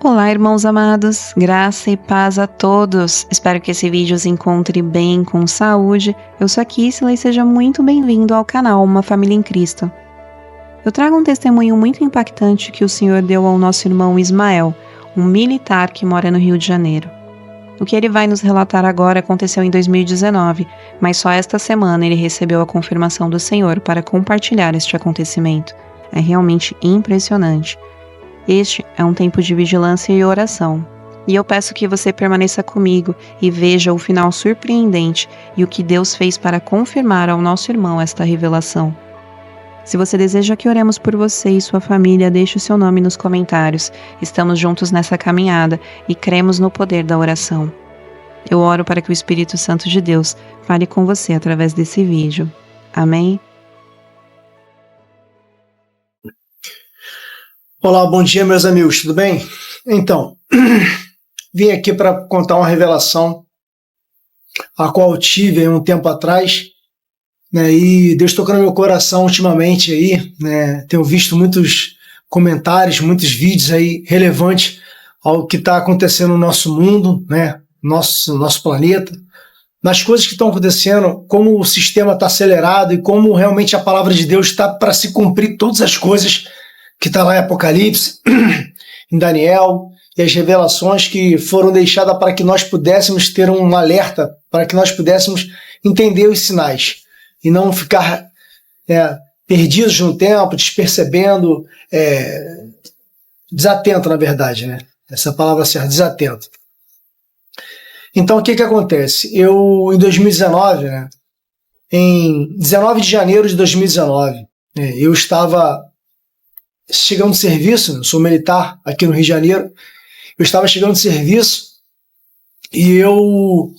Olá, irmãos amados, graça e paz a todos. Espero que esse vídeo os encontre bem, com saúde. Eu sou a Kissla e seja muito bem-vindo ao canal Uma Família em Cristo. Eu trago um testemunho muito impactante que o Senhor deu ao nosso irmão Ismael, um militar que mora no Rio de Janeiro. O que ele vai nos relatar agora aconteceu em 2019, mas só esta semana ele recebeu a confirmação do Senhor para compartilhar este acontecimento. É realmente impressionante. Este é um tempo de vigilância e oração. E eu peço que você permaneça comigo e veja o final surpreendente e o que Deus fez para confirmar ao nosso irmão esta revelação. Se você deseja que oremos por você e sua família, deixe o seu nome nos comentários. Estamos juntos nessa caminhada e cremos no poder da oração. Eu oro para que o Espírito Santo de Deus fale com você através desse vídeo. Amém? Olá, bom dia, meus amigos, tudo bem? Então, vim aqui para contar uma revelação a qual eu tive um tempo atrás, né, e Deus tocou no meu coração ultimamente aí, né, tenho visto muitos comentários, muitos vídeos aí relevantes ao que está acontecendo no nosso mundo, né, nosso planeta, nas coisas que estão acontecendo, como o sistema está acelerado e como realmente a palavra de Deus está para se cumprir todas as coisas que está lá em Apocalipse, em Daniel, e as revelações que foram deixadas para que nós pudéssemos ter um alerta, para que nós pudéssemos entender os sinais, e não ficar perdidos no tempo, despercebendo, desatento, na verdade, né? Essa palavra certa, desatento. Então, o que acontece? Eu, em 2019, né, em 19 de janeiro de 2019, né, eu estava chegando de serviço, eu sou militar aqui no Rio de Janeiro, eu estava chegando de serviço e eu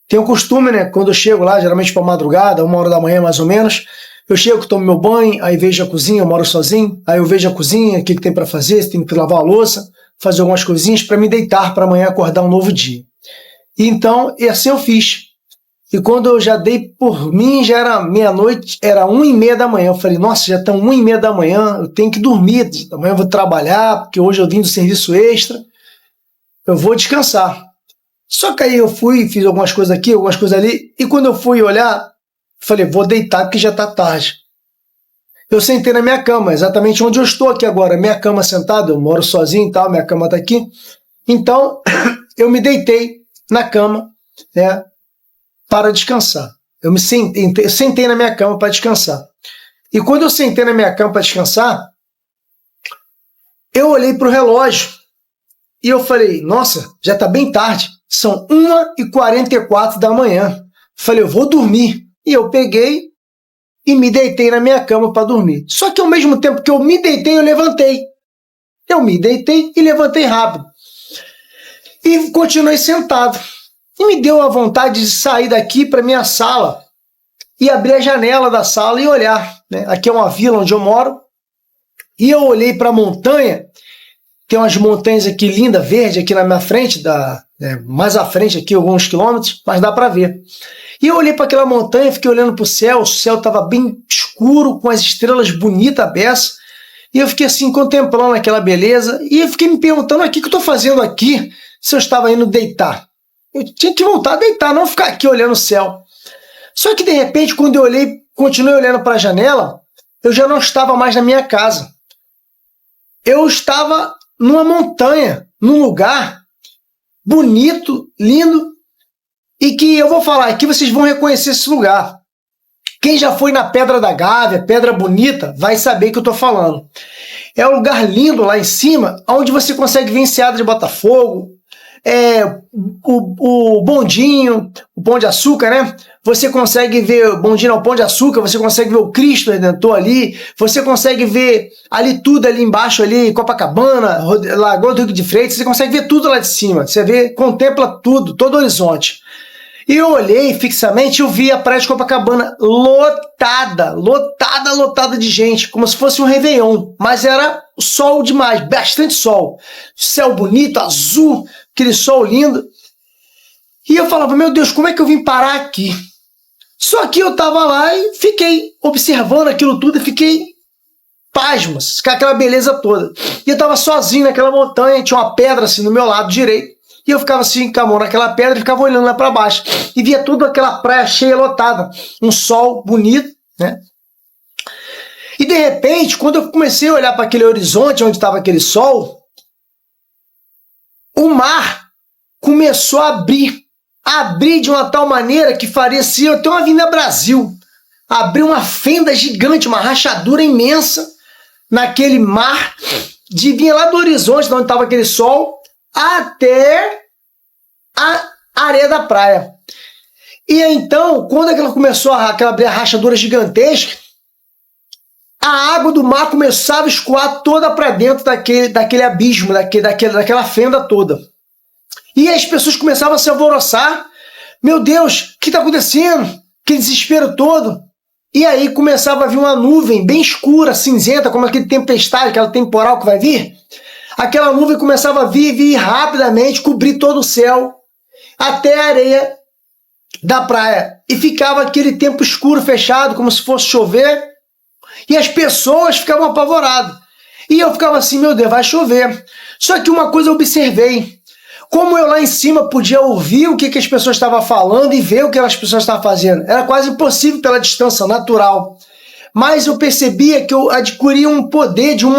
tenho o costume, né, quando eu chego lá, geralmente para madrugada, 1h da manhã mais ou menos, eu chego, tomo meu banho, aí vejo a cozinha, eu moro sozinho, aí eu vejo a cozinha, o que tem para fazer, se tem que lavar a louça, fazer algumas coisinhas para me deitar para amanhã acordar um novo dia. E então, assim eu fiz. E quando eu já dei por mim, já era meia-noite, era 1h30 da manhã. Eu falei, nossa, já estão 1h30 da manhã, eu tenho que dormir. Amanhã eu vou trabalhar, porque hoje eu vim do serviço extra. Eu vou descansar. Só que aí eu fui, fiz algumas coisas aqui, algumas coisas ali. E quando eu fui olhar, falei, vou deitar porque já está tarde. Eu sentei na minha cama, exatamente onde eu estou aqui agora. Minha cama sentada, eu moro sozinho e tal, minha cama está aqui. Então, eu me deitei na cama, né, para descansar. Eu sentei na minha cama para descansar. E quando eu sentei na minha cama para descansar, eu olhei para o relógio e eu falei, nossa, já está bem tarde, são 1h44 da manhã. Falei, eu vou dormir. E eu peguei e me deitei na minha cama para dormir. Só que ao mesmo tempo que eu me deitei, eu levantei. Eu me deitei e levantei rápido. E continuei sentado. E me deu a vontade de sair daqui para minha sala e abrir a janela da sala e olhar, né? Aqui é uma vila onde eu moro. E eu olhei para a montanha. Tem umas montanhas aqui lindas, verde, aqui na minha frente, mais à frente aqui, alguns quilômetros, mas dá para ver. E eu olhei para aquela montanha, fiquei olhando para o céu estava bem escuro, com as estrelas bonitas, beças. E eu fiquei assim, contemplando aquela beleza, e eu fiquei me perguntando, o que eu estou fazendo aqui, se eu estava indo deitar? Eu tinha que voltar a deitar, não ficar aqui olhando o céu. Só que, de repente, quando eu olhei, continuei olhando para a janela, eu já não estava mais na minha casa. Eu estava numa montanha, num lugar bonito, lindo, e que eu vou falar aqui, vocês vão reconhecer esse lugar. Quem já foi na Pedra da Gávea, Pedra Bonita, vai saber o que eu estou falando. É um lugar lindo lá em cima, onde você consegue ver Enseada de Botafogo, o bondinho, o Pão de Açúcar, né? Você consegue ver o bondinho ao Pão de Açúcar, você consegue ver o Cristo Redentor ali, você consegue ver ali tudo ali embaixo, ali, Copacabana, Lagoa do Rio de Freitas, você consegue ver tudo lá de cima, você vê, contempla tudo, todo o horizonte. E eu olhei fixamente e eu vi a praia de Copacabana lotada de gente, como se fosse um Réveillon, mas era sol demais, bastante sol, céu bonito, azul, aquele sol lindo. E eu falava, meu Deus, como é que eu vim parar aqui? Só que eu estava lá e fiquei observando aquilo tudo e fiquei pasmas, com aquela beleza toda. E eu tava sozinho naquela montanha, tinha uma pedra assim no meu lado direito, e eu ficava assim com a mão naquela pedra e ficava olhando lá para baixo. E via tudo aquela praia cheia, lotada, um sol bonito, né? E de repente, quando eu comecei a olhar para aquele horizonte onde estava aquele sol, o mar começou a abrir de uma tal maneira que parecia até uma Avenida Brasil. Abriu uma fenda gigante, uma rachadura imensa naquele mar, de vinha lá do horizonte, de onde estava aquele sol, até a areia da praia. E então, quando ela começou a abrir a rachadura gigantesca, a água do mar começava a escoar toda para dentro daquele abismo, daquela fenda toda. E as pessoas começavam a se alvoroçar. Meu Deus, o que está acontecendo? Que desespero todo. E aí começava a vir uma nuvem bem escura, cinzenta, como aquele tempestade, aquela temporal que vai vir. Aquela nuvem começava a vir rapidamente, cobrir todo o céu, até a areia da praia. E ficava aquele tempo escuro, fechado, como se fosse chover. E as pessoas ficavam apavoradas. E eu ficava assim, meu Deus, vai chover. Só que uma coisa eu observei. Como eu lá em cima podia ouvir o que as pessoas estavam falando e ver o que as pessoas estavam fazendo. Era quase impossível pela distância natural. Mas eu percebia que eu adquiria um poder de um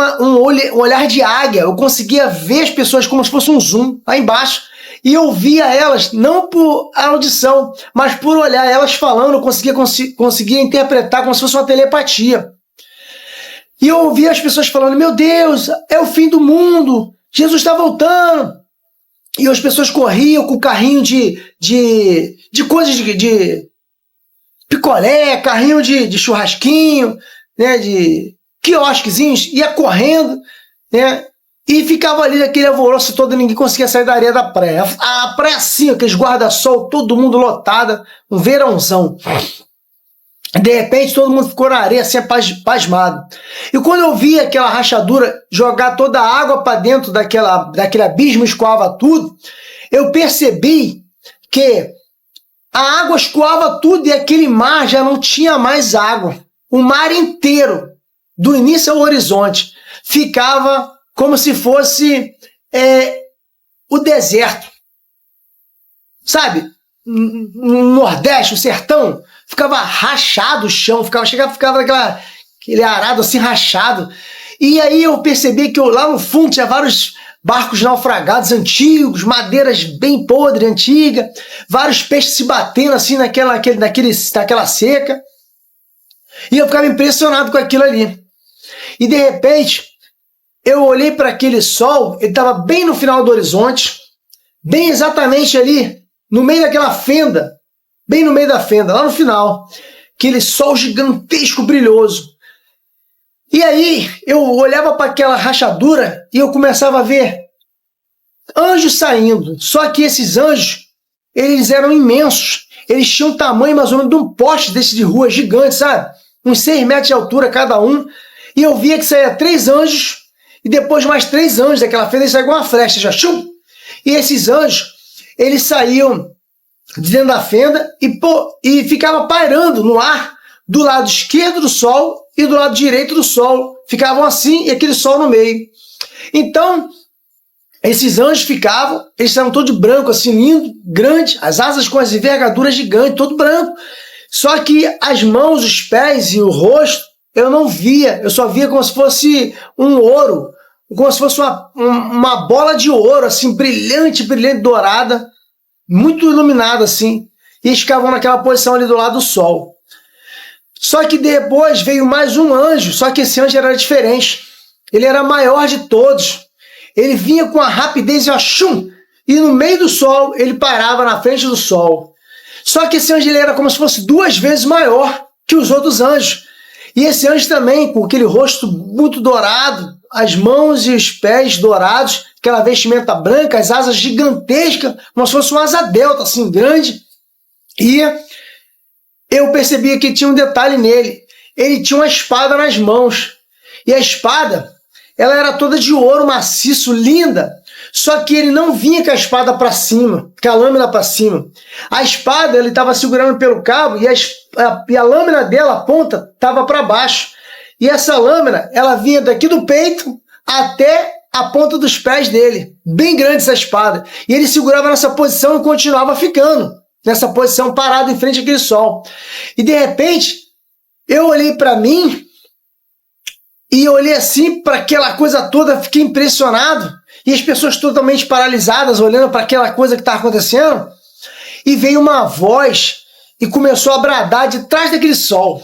olhar de águia. Eu conseguia ver as pessoas como se fosse um zoom lá embaixo. E eu via elas, não por audição, mas por olhar elas falando, eu conseguia interpretar como se fosse uma telepatia. E eu ouvia as pessoas falando, meu Deus, é o fim do mundo, Jesus está voltando. E as pessoas corriam com o carrinho de coisas de picolé, carrinho de churrasquinho, né, de quiosquezinhos, ia correndo, né, e ficava ali naquele alvoroço todo, ninguém conseguia sair da areia da praia. A praia assim, aqueles guarda-sol, todo mundo lotada, um verãozão. De repente, todo mundo ficou na areia, assim, pasmado. E quando eu vi aquela rachadura jogar toda a água para dentro daquele abismo, escoava tudo, eu percebi que a água escoava tudo e aquele mar já não tinha mais água. O mar inteiro, do início ao horizonte, ficava como se fosse o deserto. Sabe? No Nordeste, o sertão, ficava rachado o chão, ficava aquele arado assim rachado. E aí eu percebi que lá no fundo tinha vários barcos naufragados antigos, madeiras bem podres, antigas, vários peixes se batendo assim naquela seca. E eu ficava impressionado com aquilo ali. E de repente, eu olhei para aquele sol, ele estava bem no final do horizonte, bem exatamente ali, no meio daquela fenda, bem no meio da fenda, lá no final, aquele sol gigantesco, brilhoso. E aí eu olhava para aquela rachadura e eu começava a ver anjos saindo. Só que esses anjos, eles eram imensos. Eles tinham um tamanho mais ou menos de um poste desse de rua gigante, sabe? Uns 6 metros de altura cada um. E eu via que saía 3 anjos e depois mais 3 anjos daquela fenda, eles saíam uma flecha, já chum! E esses anjos, eles saíam de dentro da fenda e ficava pairando no ar do lado esquerdo do sol e do lado direito do sol. Ficavam assim e aquele sol no meio. Então, esses anjos eles estavam todos brancos, assim, lindo, grande, as asas com as envergaduras gigantes, todo branco. Só que as mãos, os pés e o rosto, eu não via, eu só via como se fosse um ouro, como se fosse uma bola de ouro, assim, brilhante, brilhante, dourada, muito iluminada, assim, e eles ficavam naquela posição ali do lado do sol. Só que depois veio mais um anjo, só que esse anjo era diferente, ele era maior de todos, ele vinha com a rapidez e no meio do sol, ele parava na frente do sol. Só que esse anjo ele era como se fosse 2 vezes maior que os outros anjos. E esse anjo também, com aquele rosto muito dourado, as mãos e os pés dourados, aquela vestimenta branca, as asas gigantescas, como se fosse uma asa delta, assim, grande. E eu percebi que tinha um detalhe nele. Ele tinha uma espada nas mãos. E a espada, ela era toda de ouro maciço, linda. Só que ele não vinha com a espada para cima, com a lâmina para cima. A espada, ele estava segurando pelo cabo e a lâmina dela, a ponta, estava para baixo. e essa lâmina, ela vinha daqui do peito até a ponta dos pés dele. Bem grande essa espada. E ele segurava nessa posição e continuava ficando nessa posição parado em frente àquele sol. E de repente, eu olhei para mim e olhei assim para aquela coisa toda, fiquei impressionado. E as pessoas totalmente paralisadas, olhando para aquela coisa que estava acontecendo. E veio uma voz e começou a bradar de trás daquele sol.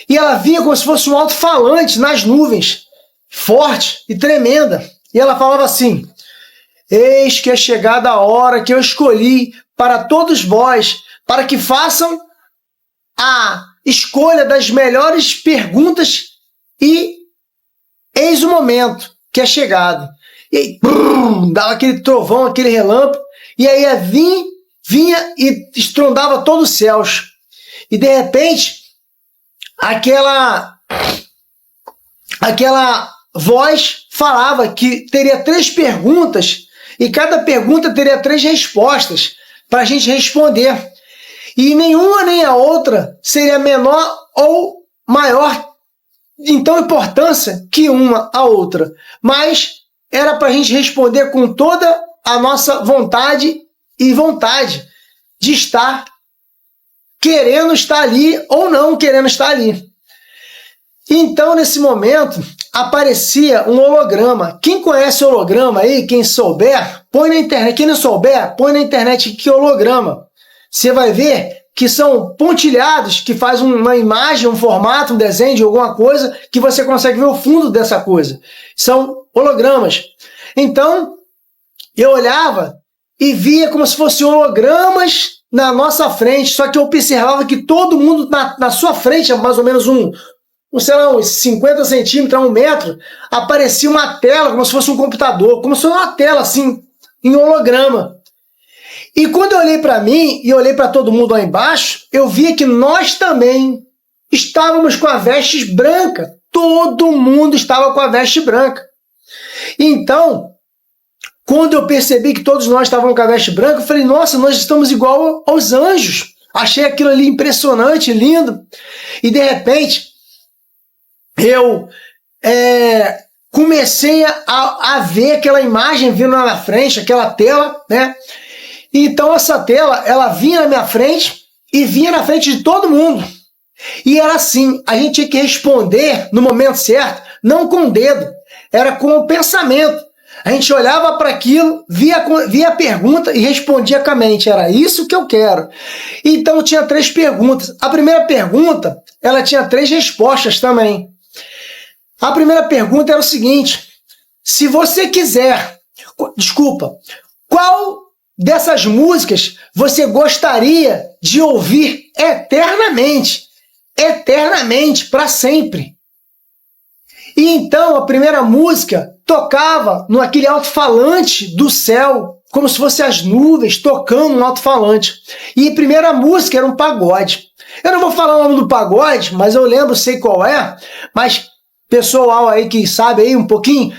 E ela vinha como se fosse um alto-falante nas nuvens, forte e tremenda. E ela falava assim: eis que é chegada a hora que eu escolhi para todos vós, para que façam a escolha das melhores perguntas, e eis o momento que é chegado. E aí, dava aquele trovão, aquele relâmpago, e aí vinha e estrondava todos os céus. E de repente, aquela voz falava que teria 3 perguntas, e cada pergunta teria 3 respostas para a gente responder. E nenhuma nem a outra seria menor ou maior em tão importância que uma a outra. Mas era para a gente responder com toda a nossa vontade e vontade de estar querendo estar ali ou não querendo estar ali. Então, nesse momento, aparecia um holograma. Quem conhece holograma aí, quem souber, põe na internet. Quem não souber, põe na internet que holograma. Você vai ver que são pontilhados, que faz uma imagem, um formato, um desenho de alguma coisa, que você consegue ver o fundo dessa coisa. São hologramas. Então, eu olhava e via como se fossem hologramas na nossa frente, só que eu observava que todo mundo na sua frente, mais ou menos sei lá, uns 50 centímetros a 1 metro, aparecia uma tela, como se fosse um computador, como se fosse uma tela, assim, em holograma. E quando eu olhei para mim e olhei para todo mundo lá embaixo, eu via que nós também estávamos com a veste branca. Todo mundo estava com a veste branca. Então, quando eu percebi que todos nós estávamos com a veste branca, eu falei, nossa, nós estamos igual aos anjos. Achei aquilo ali impressionante, lindo. E de repente, eu comecei a ver aquela imagem vindo lá na frente, aquela tela, né? Então essa tela, ela vinha na minha frente e vinha na frente de todo mundo. E era assim, a gente tinha que responder no momento certo, não com o dedo, era com o pensamento. A gente olhava para aquilo, via a pergunta e respondia com a mente. Era isso que eu quero. Então tinha 3 perguntas. A primeira pergunta, ela tinha 3 respostas também. A primeira pergunta era o seguinte: se você quiser, qual dessas músicas você gostaria de ouvir eternamente? Eternamente, para sempre. E então a primeira música tocava naquele alto-falante do céu, como se fossem as nuvens tocando no alto-falante. E a primeira música era um pagode. Eu não vou falar o nome do pagode, mas eu lembro, sei qual é, mas pessoal aí que sabe aí um pouquinho,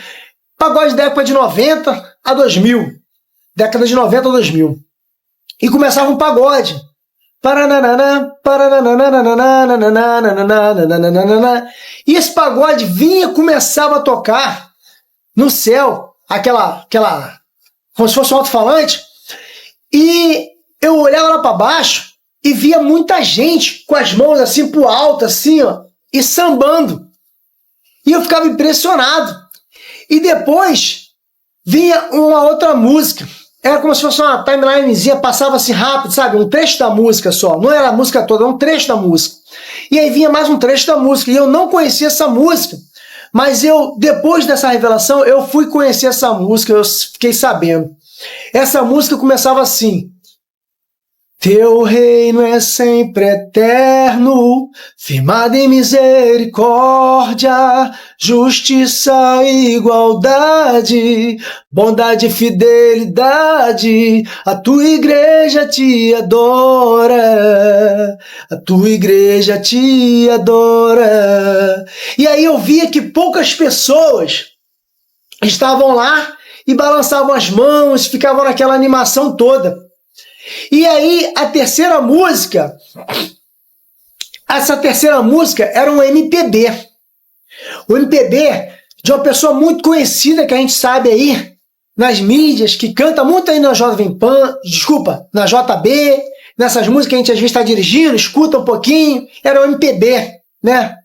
pagode da época de 90 a 2000. Década de 90 a 2000. E começava um pagode. E esse pagode vinha, começava a tocar no céu, aquela como se fosse um alto-falante, e eu olhava lá para baixo e via muita gente com as mãos assim pro alto, assim, ó, e sambando. E eu ficava impressionado. E depois vinha uma outra música. Era como se fosse uma timelinezinha, passava assim rápido, sabe? Um trecho da música só. Não era a música toda, era um trecho da música. E aí vinha mais um trecho da música. E eu não conhecia essa música. Mas depois dessa revelação, eu fui conhecer essa música, eu fiquei sabendo. Essa música começava assim: teu reino é sempre eterno, firmado em misericórdia, justiça e igualdade, bondade e fidelidade. A tua igreja te adora, a tua igreja te adora. E aí eu via que poucas pessoas estavam lá e balançavam as mãos, ficavam naquela animação toda. E aí, essa terceira música era um MPB. O MPB de uma pessoa muito conhecida que a gente sabe aí nas mídias, que canta muito aí na Jovem Pan, na JB, nessas músicas que a gente às vezes está dirigindo, escuta um pouquinho, era o MPB, né?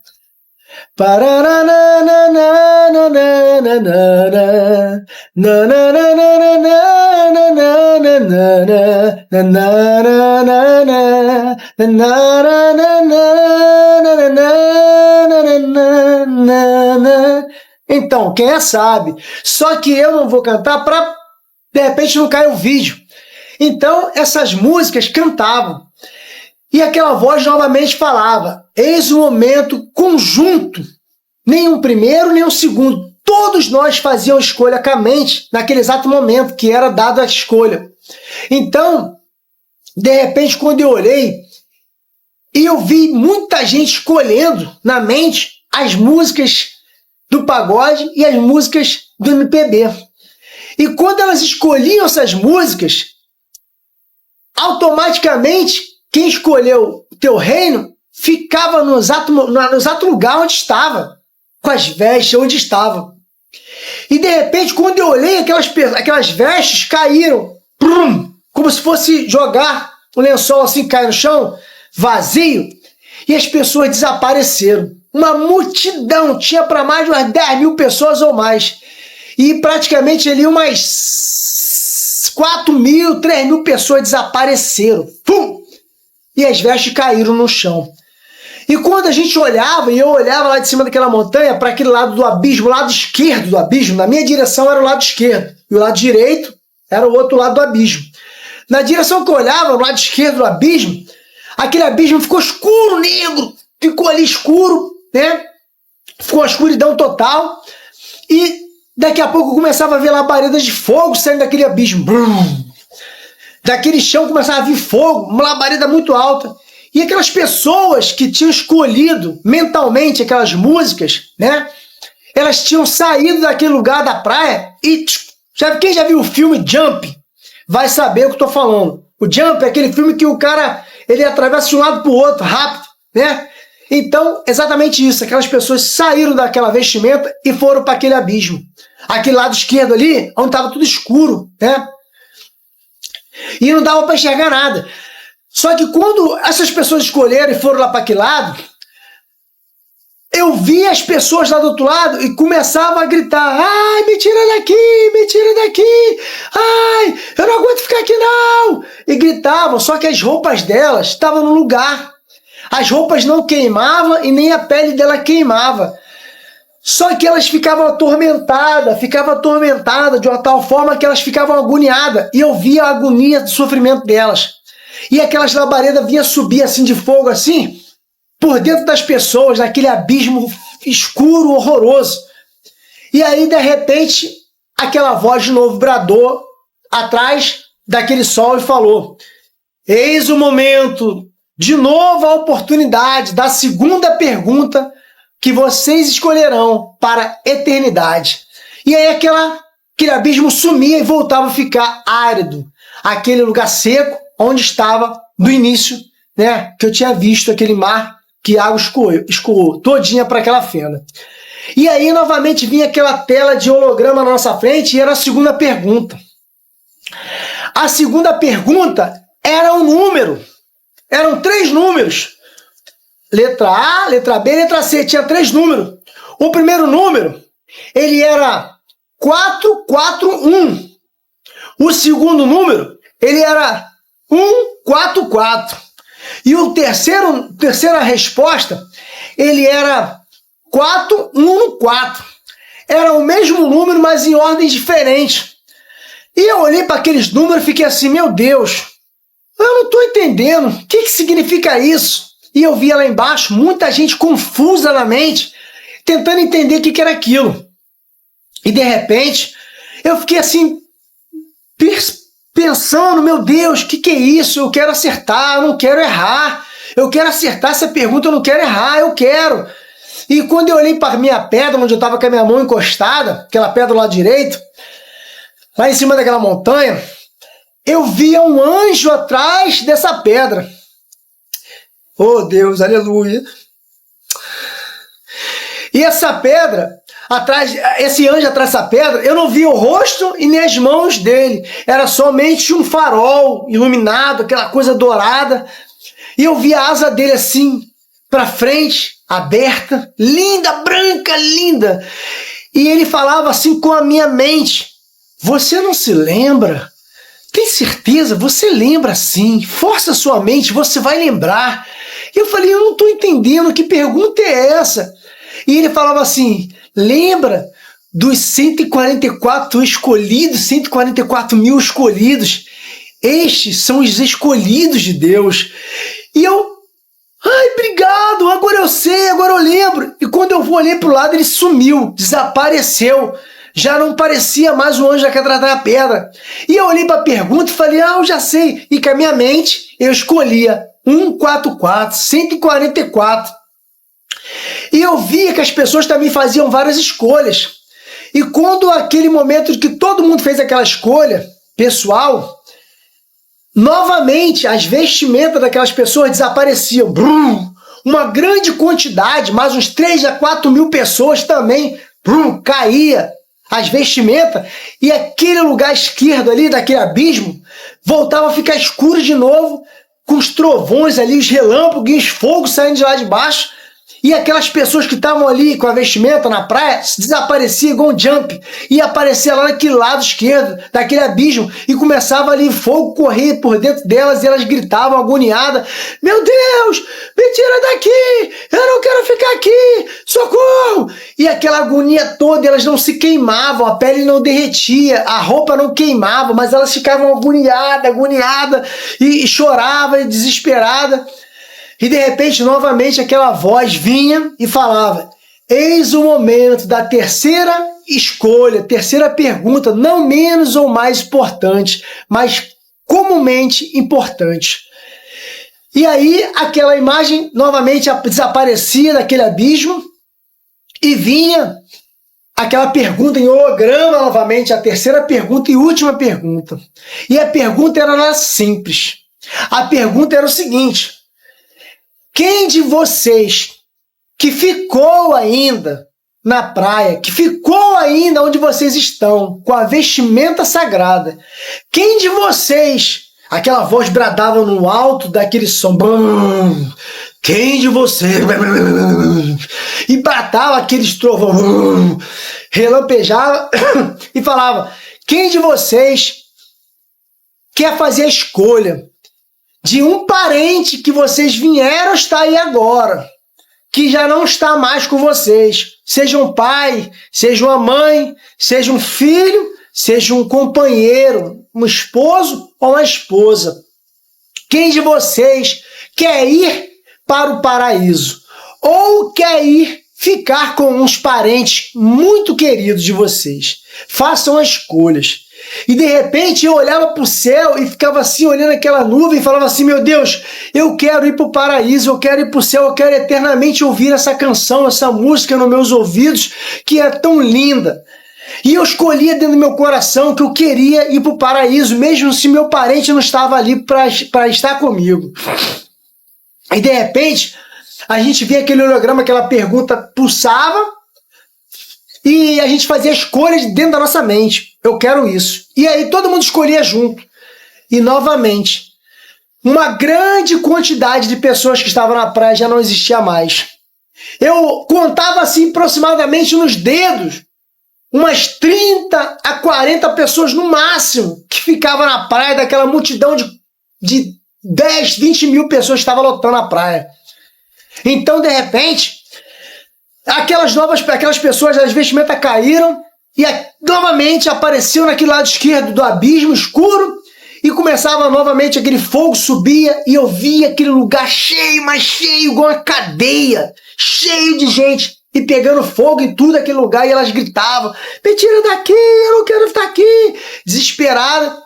Então, quem é sabe. Só que eu não vou cantar para, de repente, não cair o vídeo. Então, essas músicas cantavam. E aquela voz novamente falava: eis o momento conjunto. Nem um primeiro, nem um segundo. Todos nós fazíamos escolha com a mente naquele exato momento que era dado a escolha. Então, de repente, quando eu olhei, e eu vi muita gente escolhendo na mente as músicas do pagode e as músicas do MPB. E quando elas escolhiam essas músicas, automaticamente quem escolheu Teu Reino ficava no exato lugar onde estava, com as vestes onde estava. E de repente, quando eu olhei, aquelas vestes caíram, como se fosse jogar um lençol assim, cair no chão, vazio, e as pessoas desapareceram. Uma multidão, tinha para mais de umas 10 mil pessoas ou mais. E praticamente ali umas 4 mil, 3 mil pessoas desapareceram. Pum! E as vestes caíram no chão. E quando a gente olhava, e eu olhava lá de cima daquela montanha, para aquele lado do abismo, o lado esquerdo do abismo, na minha direção era o lado esquerdo, e o lado direito era o outro lado do abismo. Na direção que eu olhava, no lado esquerdo do abismo, aquele abismo ficou escuro, negro, ficou ali escuro, né? Ficou uma escuridão total, e daqui a pouco eu começava a ver labaredas de fogo saindo daquele abismo. Daquele chão começava a vir fogo, uma labareda muito alta. E aquelas pessoas que tinham escolhido mentalmente aquelas músicas, né? Elas tinham saído daquele lugar da praia e... Quem já viu o filme Jump vai saber o que eu estou falando. O Jump é aquele filme que o cara ele atravessa de um lado para o outro, rápido, né? Então, exatamente isso. Aquelas pessoas saíram daquela vestimenta e foram para aquele abismo. Aquele lado esquerdo ali, onde estava tudo escuro, né? E não dava para enxergar nada. Só que quando essas pessoas escolheram e foram lá para aquele lado, eu vi as pessoas lá do outro lado e começavam a gritar: ai, me tira daqui, ai, eu não aguento ficar aqui não. E gritavam, só que as roupas delas estavam no lugar. As roupas não queimavam e nem a pele dela queimava. Só que elas ficavam atormentadas de uma tal forma que elas ficavam agoniadas. E eu via a agonia do sofrimento delas. E aquelas labaredas vinham subir assim de fogo, assim, por dentro das pessoas, naquele abismo escuro, horroroso. E aí, de repente, aquela voz de novo bradou atrás daquele sol e falou: eis o momento, de novo a oportunidade da segunda pergunta que vocês escolherão para a eternidade. E aí aquele abismo sumia e voltava a ficar árido, aquele lugar seco onde estava no início, né, que eu tinha visto aquele mar que a água escoou todinha para aquela fenda. E aí novamente vinha aquela tela de holograma na nossa frente e era a segunda pergunta. A segunda pergunta era um número. Eram 3 números. Letra A, letra B, letra C. Tinha 3 números. O primeiro número, ele era 441. O segundo número, ele era 144. E o terceira resposta, ele era 414. Era o mesmo número, mas em ordens diferentes. E eu olhei para aqueles números e fiquei assim: meu Deus, eu não estou entendendo. O que significa isso? E eu via lá embaixo muita gente confusa na mente, tentando entender o que era aquilo. E de repente, eu fiquei assim, pensando: meu Deus, o que é isso? Eu quero acertar, eu não quero errar. Eu quero acertar essa pergunta, eu não quero errar, eu quero. E quando eu olhei para a minha pedra, onde eu estava com a minha mão encostada, aquela pedra lá direito, lá em cima daquela montanha, eu via um anjo atrás dessa pedra. Oh Deus, aleluia. E essa pedra, esse anjo atrás dessa pedra, eu não via o rosto e nem as mãos dele. Era somente um farol iluminado, aquela coisa dourada. E eu via a asa dele assim, para frente, aberta, linda, branca, linda. E ele falava assim com a minha mente: você não se lembra? Tem certeza? Você lembra sim. Força sua mente, você vai lembrar. E eu falei: eu não estou entendendo, que pergunta é essa? E ele falava assim: lembra dos 144 escolhidos, 144 mil escolhidos? Estes são os escolhidos de Deus. E eu: ai, obrigado, agora eu sei, agora eu lembro. E quando eu olhei para o lado, ele sumiu, desapareceu. Já não parecia mais o anjo que atrás da pedra. E eu olhei para a pergunta e falei: eu já sei. E com a minha mente, eu escolhia 144, 144. E eu via que as pessoas também faziam várias escolhas. E quando aquele momento que todo mundo fez aquela escolha pessoal, novamente as vestimentas daquelas pessoas desapareciam. Brum! Uma grande quantidade, mais uns 3 a 4 mil pessoas também, caía as vestimentas, e aquele lugar esquerdo ali, daquele abismo, voltava a ficar escuro de novo, com os trovões ali, os relâmpagos, os fogos saindo de lá de baixo. E aquelas pessoas que estavam ali com a vestimenta na praia desapareciam igual um jump. E aparecia lá naquele lado esquerdo, daquele abismo, e começava ali fogo correr por dentro delas, e elas gritavam agoniadas: meu Deus, me tira daqui, eu não quero ficar aqui, socorro! E aquela agonia toda, elas não se queimavam, a pele não derretia, a roupa não queimava, mas elas ficavam agoniadas, e choravam, desesperadas. E de repente, novamente, aquela voz vinha e falava: eis o momento da terceira escolha, terceira pergunta, não menos ou mais importante, mas comumente importante. E aí, aquela imagem novamente desaparecia daquele abismo e vinha aquela pergunta em holograma novamente, a terceira pergunta e última pergunta. E a pergunta era simples. A pergunta era o seguinte: quem de vocês que ficou ainda na praia, que ficou ainda onde vocês estão, com a vestimenta sagrada, quem de vocês, aquela voz bradava no alto daquele som, quem de vocês, e batava aqueles trovão, relampejava e falava: quem de vocês quer fazer a escolha de um parente que vocês vieram estar aí agora, que já não está mais com vocês, seja um pai, seja uma mãe, seja um filho, seja um companheiro, um esposo ou uma esposa? Quem de vocês quer ir para o paraíso ou quer ir ficar com uns parentes muito queridos de vocês? Façam as escolhas. E de repente eu olhava para o céu e ficava assim olhando aquela nuvem e falava assim: meu Deus, eu quero ir para o paraíso, eu quero ir para o céu, eu quero eternamente ouvir essa canção, essa música nos meus ouvidos, que é tão linda. E eu escolhia dentro do meu coração que eu queria ir para o paraíso, mesmo se meu parente não estava ali para estar comigo. E de repente a gente via aquele holograma, aquela pergunta pulsava, e a gente fazia escolhas dentro da nossa mente. Eu quero isso. E aí todo mundo escolhia junto. E novamente, uma grande quantidade de pessoas que estavam na praia já não existia mais. Eu contava assim aproximadamente nos dedos umas 30 a 40 pessoas no máximo que ficavam na praia, daquela multidão de 10, 20 mil pessoas que estavam lotando a praia. Então, de repente, aquelas pessoas, as vestimentas caíram e novamente apareciam naquele lado esquerdo do abismo escuro, e começava novamente aquele fogo, subia, e eu via aquele lugar cheio, mas cheio, igual uma cadeia, cheio de gente, e pegando fogo em tudo aquele lugar, e elas gritavam: me tira daqui, eu não quero ficar aqui, desesperada.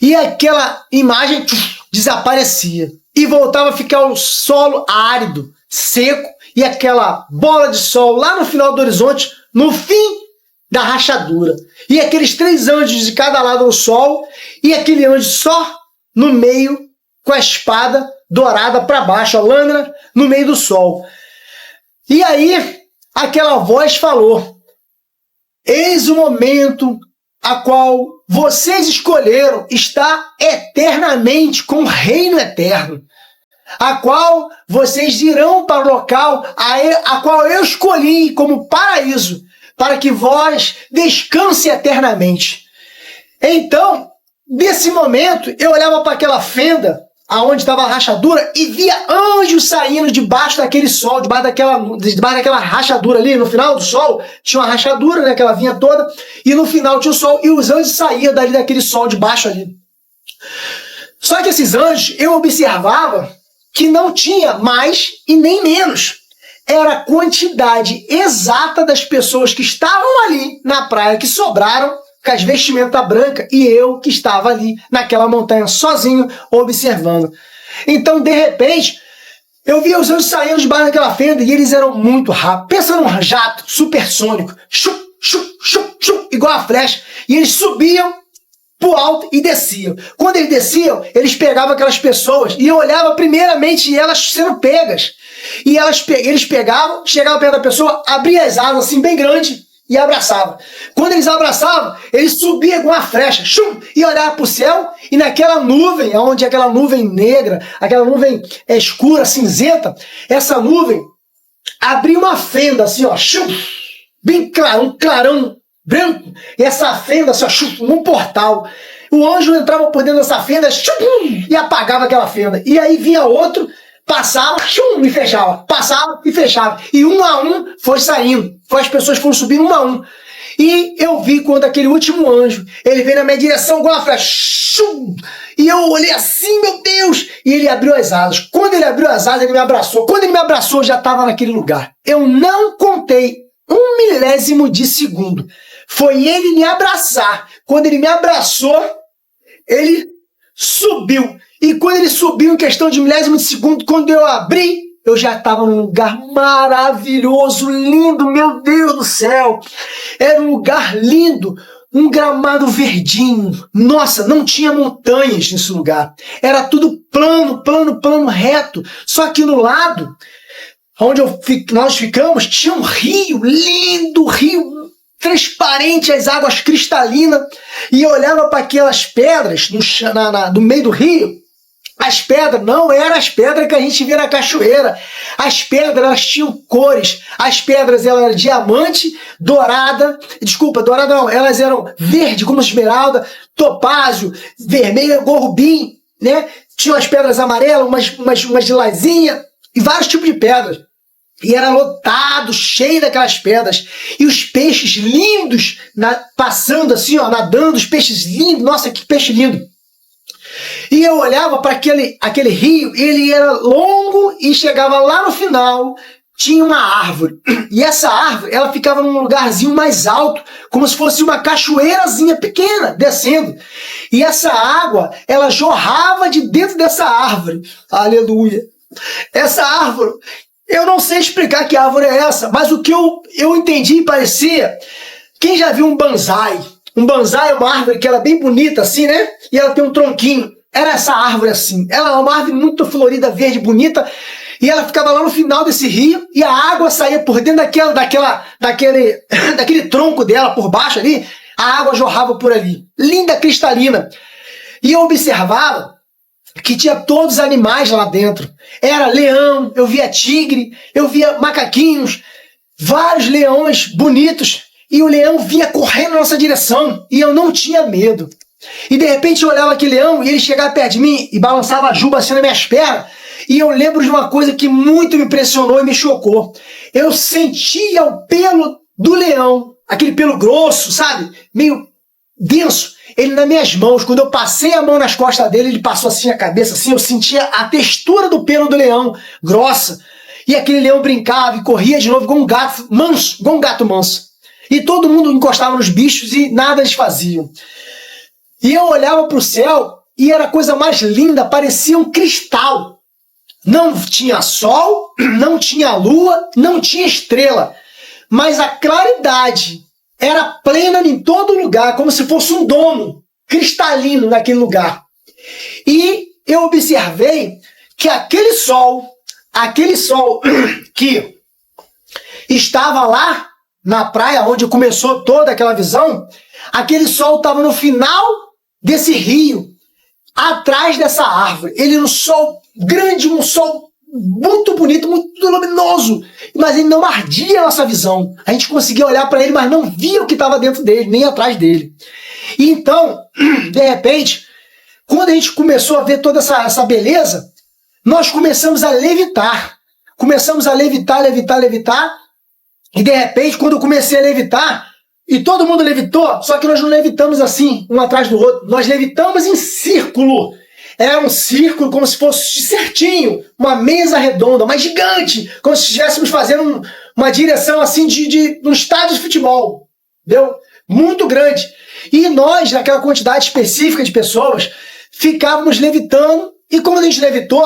E aquela imagem desaparecia, e voltava a ficar o solo árido, seco, e aquela bola de sol lá no final do horizonte, no fim da rachadura. E aqueles 3 anjos de cada lado do sol, e aquele anjo só no meio, com a espada dourada para baixo, a lâmina no meio do sol. E aí, aquela voz falou: eis o momento a qual vocês escolheram estar eternamente com o reino eterno, a qual vocês irão para o local a qual eu escolhi como paraíso, para que vós descanse eternamente. Então, nesse momento, eu olhava para aquela fenda, aonde estava a rachadura, e via anjos saindo debaixo daquele sol, debaixo daquela rachadura ali, no final do sol, tinha uma rachadura, né, que ela vinha toda, e no final tinha o sol, e os anjos saíam dali daquele sol de baixo ali. Só que esses anjos, eu observava que não tinha mais e nem menos. Era a quantidade exata das pessoas que estavam ali na praia, que sobraram, com as vestimentas brancas, e eu que estava ali naquela montanha sozinho, observando. Então, de repente, eu via os anjos saindo debaixo daquela fenda, e eles eram muito rápidos. Pensa num jato supersônico, chup, chup, chup, chup, igual a flecha, e eles subiam pro alto e desciam. Quando eles desciam, eles pegavam aquelas pessoas, e eu olhava primeiramente elas sendo pegas. E eles pegavam, chegavam perto da pessoa, abria as asas assim bem grande e abraçavam. Quando eles abraçavam, eles subiam com uma flecha, chum, e olhavam para o céu, e naquela nuvem, onde aquela nuvem negra, aquela nuvem escura, cinzenta, essa nuvem abria uma fenda assim, ó, chum, bem claro, um clarão branco, e essa fenda assim, ó, chum, um portal. O anjo entrava por dentro dessa fenda, chum, e apagava aquela fenda. E aí vinha outro, passava, chum, e fechava. Passava e fechava. E um a um foi saindo. As pessoas foram subindo um a um. E eu vi quando aquele último anjo, ele veio na minha direção igual uma flecha. Chum, e eu olhei assim, meu Deus. E ele abriu as asas. Quando ele abriu as asas, ele me abraçou. Quando ele me abraçou, eu já estava naquele lugar. Eu não contei 1 milésimo de segundo. Foi ele me abraçar. Quando ele me abraçou, ele subiu. E quando ele subiu, em questão de milésimo de segundo, quando eu abri, eu já estava num lugar maravilhoso, lindo, meu Deus do céu. Era um lugar lindo, um gramado verdinho. Nossa, não tinha montanhas nesse lugar. Era tudo plano, plano, plano, reto. Só que no lado, onde nós ficamos, tinha um rio lindo, rio transparente, as águas cristalinas. E eu olhava para aquelas pedras no meio do rio. As pedras não eram as pedras que a gente vê na cachoeira. As pedras, elas tinham cores. As pedras, elas eram diamante, dourada. Desculpa, dourada não. Elas eram verde, como esmeralda, topázio, vermelha, gorrubim, né? Tinham as pedras amarelas, umas de lazinha e vários tipos de pedras. E era lotado, cheio daquelas pedras. E os peixes lindos, passando assim, ó, nadando, os peixes lindos. Nossa, que peixe lindo. E eu olhava para aquele rio, ele era longo e chegava lá no final, tinha uma árvore. E essa árvore, ela ficava num lugarzinho mais alto, como se fosse uma cachoeirazinha pequena, descendo. E essa água, ela jorrava de dentro dessa árvore. Aleluia! Essa árvore, eu não sei explicar que árvore é essa, mas o que eu entendi e parecia... Quem já viu um bonsai? Um bonsai é uma árvore que ela é bem bonita assim, né? E ela tem um tronquinho. Era essa árvore assim. Ela é uma árvore muito florida, verde, bonita. E ela ficava lá no final desse rio. E a água saía por dentro daquele tronco dela, por baixo ali. A água jorrava por ali. Linda, cristalina. E eu observava que tinha todos os animais lá dentro. Era leão, eu via tigre, eu via macaquinhos. Vários leões bonitos. E o leão vinha correndo na nossa direção. E eu não tinha medo. E de repente eu olhava aquele leão e ele chegava perto de mim e balançava a juba assim nas minhas pernas. E eu lembro de uma coisa que muito me impressionou e me chocou. Eu sentia o pelo do leão, aquele pelo grosso, sabe? Meio denso. Ele nas minhas mãos. Quando eu passei a mão nas costas dele, ele passou assim a cabeça, assim. Eu sentia a textura do pelo do leão, grossa. E aquele leão brincava e corria de novo igual um gato manso. E todo mundo encostava nos bichos e nada eles faziam. E eu olhava para o céu e era a coisa mais linda, parecia um cristal. Não tinha sol, não tinha lua, não tinha estrela. Mas a claridade era plena em todo lugar, como se fosse um domo cristalino naquele lugar. E eu observei que aquele sol que estava lá na praia onde começou toda aquela visão, aquele sol estava no final desse rio, atrás dessa árvore. Ele era um sol grande, um sol muito bonito, muito luminoso, mas ele não ardia a nossa visão. A gente conseguia olhar para ele, mas não via o que estava dentro dele, nem atrás dele. E então, de repente, quando a gente começou a ver toda essa beleza, nós começamos a levitar. Começamos a levitar, e de repente, quando eu comecei a levitar, e todo mundo levitou, só que nós não levitamos assim, um atrás do outro, nós levitamos em círculo. Era um círculo como se fosse certinho, uma mesa redonda, mas gigante, como se estivéssemos fazendo uma direção assim de um estádio de futebol, entendeu? Muito grande. E nós, naquela quantidade específica de pessoas, ficávamos levitando, e quando a gente levitou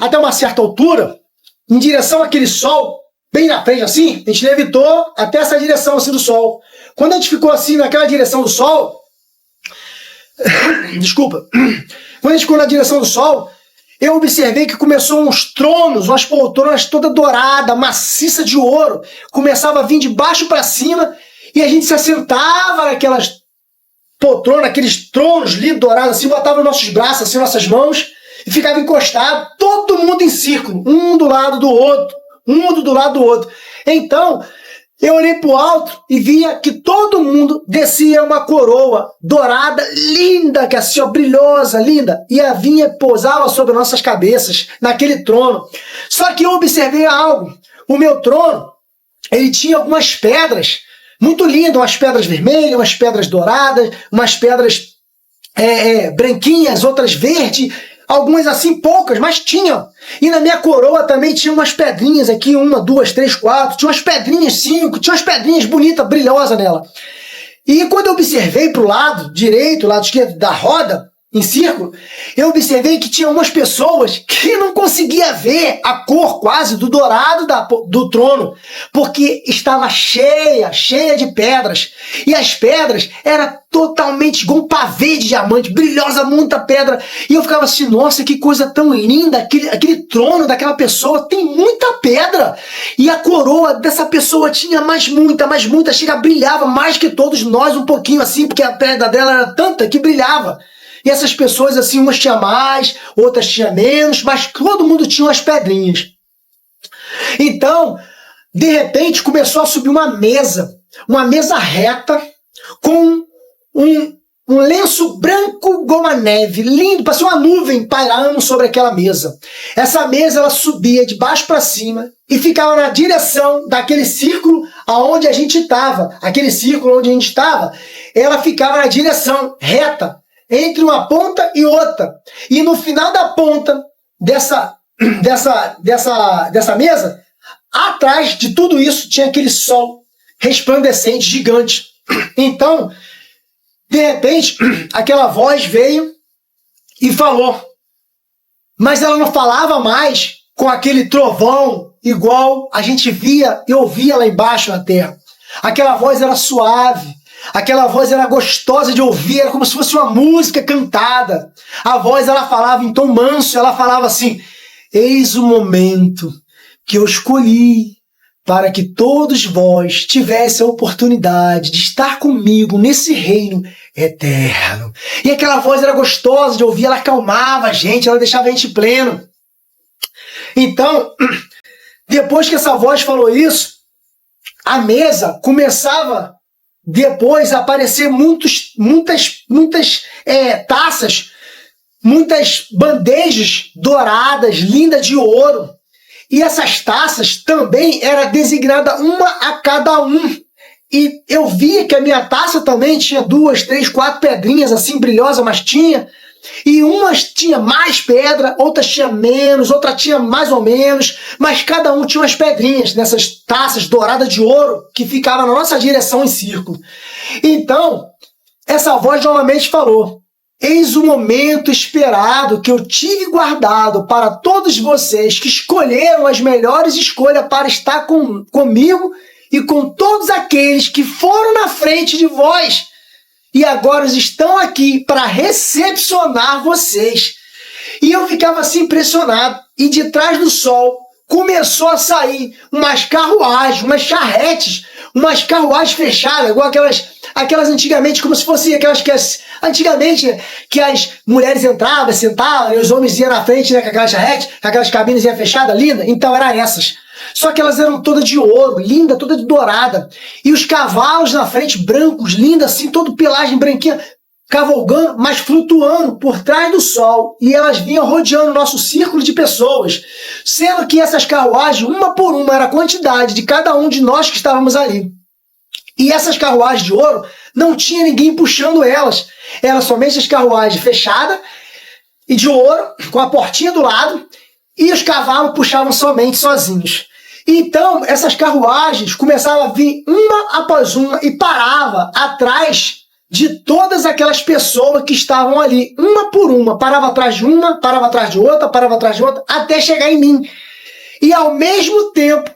até uma certa altura, em direção àquele sol, bem na frente assim, a gente levitou até essa direção assim do sol. Quando a gente ficou assim naquela direção do sol, desculpa, quando a gente ficou na direção do sol, eu observei que começou uns tronos, umas poltronas toda dourada, maciça de ouro, começava a vir de baixo para cima, e a gente se assentava naquelas poltronas, aqueles tronos lindos, dourados, assim, botava nossos braços, assim, nossas mãos, e ficava encostado, todo mundo em círculo, um do lado do outro, Então, eu olhei para o alto e via que todo mundo descia uma coroa dourada, linda, que assim, ó, brilhosa, linda, e a vinha pousava sobre nossas cabeças, naquele trono. Só que eu observei algo. O meu trono, ele tinha algumas pedras muito lindas, umas pedras vermelhas, umas pedras douradas, umas pedras branquinhas, outras verdes, algumas assim poucas, mas tinham. E na minha coroa também tinha umas pedrinhas aqui, 1, 2, 3, 4, tinha umas pedrinhas 5, tinha umas pedrinhas bonitas, brilhosas nela. E quando eu observei para o lado direito, lado esquerdo da roda, em círculo, eu observei que tinha umas pessoas que não conseguia ver a cor quase do dourado do trono, porque estava cheia de pedras. E as pedras eram totalmente igual um pavê de diamante, brilhosa, muita pedra. E eu ficava assim, nossa, que coisa tão linda, aquele trono daquela pessoa tem muita pedra. E a coroa dessa pessoa tinha mais muita, chega, brilhava mais que todos nós um pouquinho assim, porque a pedra dela era tanta que brilhava. E essas pessoas, assim, umas tinham mais, outras tinham menos, mas todo mundo tinha umas pedrinhas. Então, de repente, começou a subir uma mesa reta, com um lenço branco igual a neve, lindo, parecia uma nuvem pairando sobre aquela mesa. Essa mesa, ela subia de baixo para cima e ficava na direção daquele círculo aonde a gente estava. Aquele círculo onde a gente estava, ela ficava na direção reta, entre uma ponta e outra. E no final da ponta dessa mesa, atrás de tudo isso, tinha aquele sol resplandecente, gigante. Então, de repente, aquela voz veio e falou. Mas ela não falava mais com aquele trovão igual a gente via e ouvia lá embaixo na terra. Aquela voz era suave. Aquela voz era gostosa de ouvir, era como se fosse uma música cantada. A voz, ela falava em tom manso, ela falava assim: eis o momento que eu escolhi para que todos vós tivessem a oportunidade de estar comigo nesse reino eterno. E aquela voz era gostosa de ouvir, ela acalmava a gente, ela deixava a gente pleno. Então, depois que essa voz falou isso, a mesa começava depois a aparecer muitas taças, muitas bandejas douradas, lindas de ouro. E essas taças também era designada uma a cada um. E eu via que a minha taça também tinha 2, 3, 4 pedrinhas assim brilhosas, mas tinha. E umas tinha mais pedra, outras tinha menos, outras tinha mais ou menos, mas cada um tinha umas pedrinhas nessas taças douradas de ouro que ficavam na nossa direção em círculo. Então, essa voz novamente falou: eis o momento esperado que eu tive guardado para todos vocês que escolheram as melhores escolhas para estar comigo e com todos aqueles que foram na frente de vós e agora estão aqui para recepcionar vocês. E eu ficava assim impressionado. E de trás do sol começou a sair umas carruagens, umas charretes, umas carruagens fechadas, igual aquelas antigamente, como se fossem aquelas que antigamente que as mulheres entravam, sentavam, e os homens iam na frente, né, com aquelas charretes, com aquelas cabines fechadas, lindas. Então eram essas. Só que elas eram todas de ouro, linda, toda de dourada. E os cavalos na frente, brancos, lindos, assim, todo pelagem branquinha, cavalgando, mas flutuando por trás do sol. E elas vinham rodeando o nosso círculo de pessoas. Sendo que essas carruagens, uma por uma, era a quantidade de cada um de nós que estávamos ali. E essas carruagens de ouro, não tinha ninguém puxando elas. Eram somente as carruagens fechadas e de ouro, com a portinha do lado, e os cavalos puxavam somente sozinhos. Então, essas carruagens começavam a vir uma após uma e parava atrás de todas aquelas pessoas que estavam ali, uma por uma. Parava atrás de uma, parava atrás de outra, parava atrás de outra, até chegar em mim. E ao mesmo tempo,